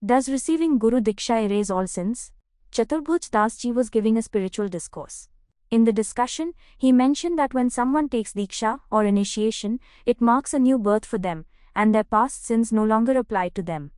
Does receiving Guru Diksha erase all sins? Chaturbhuj Dasji was giving a spiritual discourse. In the discussion, he mentioned that when someone takes Diksha or initiation, it marks a new birth for them, and their past sins no longer apply to them.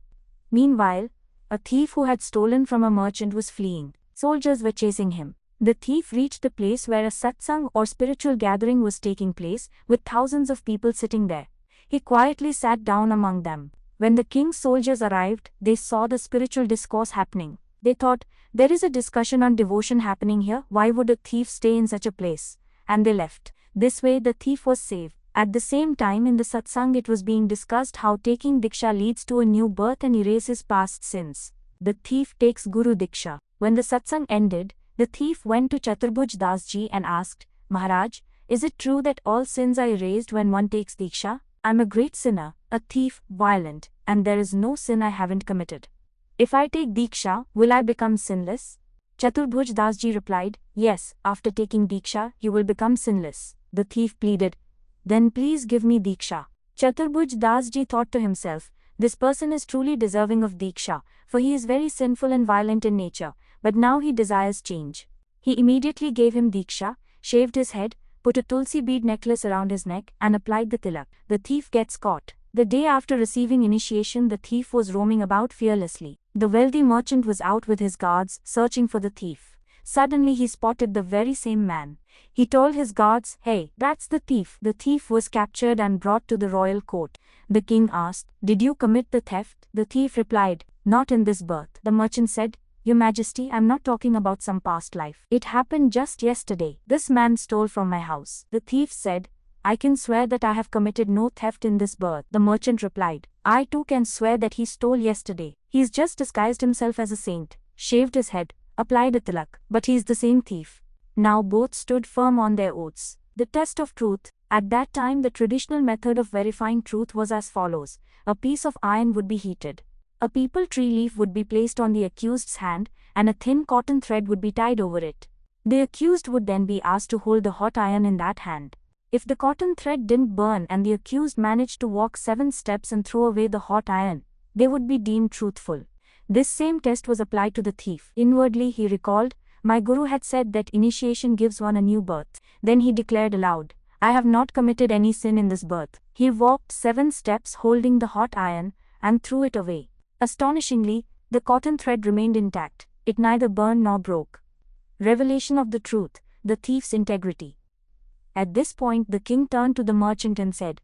Meanwhile, a thief who had stolen from a merchant was fleeing. Soldiers were chasing him. The thief reached the place where a satsang or spiritual gathering was taking place, with thousands of people sitting there. He quietly sat down among them. When the king's soldiers arrived, they saw the spiritual discourse happening. They thought, there is a discussion on devotion happening here, why would a thief stay in such a place? And they left. This way the thief was saved. At the same time in the satsang it was being discussed how taking Diksha leads to a new birth and erases past sins. The thief takes Guru Diksha. When the satsang ended, the thief went to Chaturbhuj Dasji and asked, Maharaj, is it true that all sins are erased when one takes Diksha? I'm a great sinner, a thief, violent, and there is no sin I haven't committed. If I take Diksha, will I become sinless? Chaturbhuj Dasji replied, yes, after taking Diksha, you will become sinless. The thief pleaded, then please give me Diksha. Chaturbhuj Dasji thought to himself, this person is truly deserving of Diksha, for he is very sinful and violent in nature, but now he desires change. He immediately gave him Diksha, shaved his head, put a tulsi bead necklace around his neck, and applied the tilak. The thief gets caught. The day after receiving initiation, the thief was roaming about fearlessly. The wealthy merchant was out with his guards, searching for the thief. Suddenly he spotted the very same man. He told his guards, hey, that's the thief. The thief was captured and brought to the royal court. The king asked, did you commit the theft? The thief replied, not in this birth. The merchant said, Your Majesty, I'm not talking about some past life. It happened just yesterday. This man stole from my house. The thief said, I can swear that I have committed no theft in this birth. The merchant replied, I too can swear that he stole yesterday. He's just disguised himself as a saint, shaved his head, applied a tilak, but he's the same thief. Now both stood firm on their oaths. The test of truth. At that time the traditional method of verifying truth was as follows. A piece of iron would be heated. A peepal tree leaf would be placed on the accused's hand, and a thin cotton thread would be tied over it. The accused would then be asked to hold the hot iron in that hand. If the cotton thread didn't burn and the accused managed to walk 7 steps and throw away the hot iron, they would be deemed truthful. This same test was applied to the thief. Inwardly he recalled, my guru had said that initiation gives one a new birth. Then he declared aloud, I have not committed any sin in this birth. He walked 7 steps holding the hot iron and threw it away. Astonishingly, the cotton thread remained intact. It neither burned nor broke. Revelation of the truth, the thief's integrity. At this point the king turned to the merchant and said,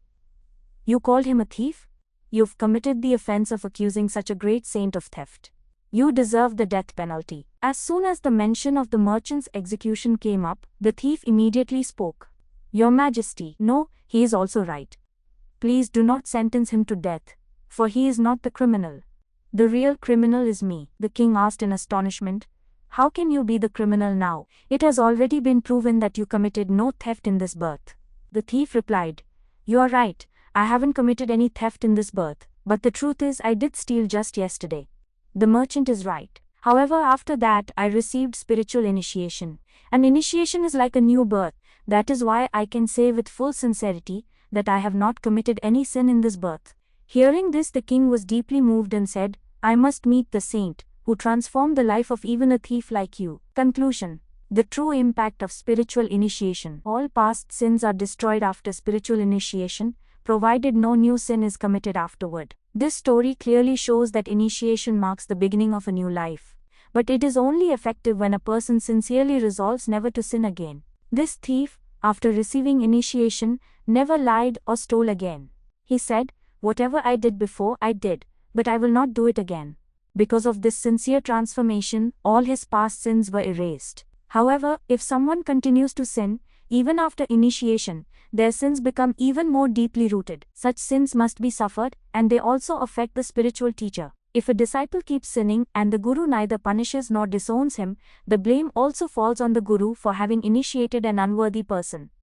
You called him a thief? You've committed the offense of accusing such a great saint of theft. You deserve the death penalty. As soon as the mention of the merchant's execution came up, the thief immediately spoke. Your Majesty, no, he is also right. Please do not sentence him to death, for he is not the criminal. The real criminal is me. The king asked in astonishment, How can you be the criminal now? It has already been proven that you committed no theft in this birth. The thief replied, You are right, I haven't committed any theft in this birth, but the truth is I did steal just yesterday. The merchant is right. However, after that I received spiritual initiation. An initiation is like a new birth. That is why I can say with full sincerity that I have not committed any sin in this birth. Hearing this, the king was deeply moved and said, I must meet the saint, who transformed the life of even a thief like you. Conclusion. The true impact of spiritual initiation. All past sins are destroyed after spiritual initiation, provided no new sin is committed afterward. This story clearly shows that initiation marks the beginning of a new life. But it is only effective when a person sincerely resolves never to sin again. This thief, after receiving initiation, never lied or stole again. He said, Whatever I did before I did, but I will not do it again. Because of this sincere transformation, all his past sins were erased. However, if someone continues to sin, even after initiation, their sins become even more deeply rooted. Such sins must be suffered, and they also affect the spiritual teacher. If a disciple keeps sinning and the guru neither punishes nor disowns him, the blame also falls on the guru for having initiated an unworthy person.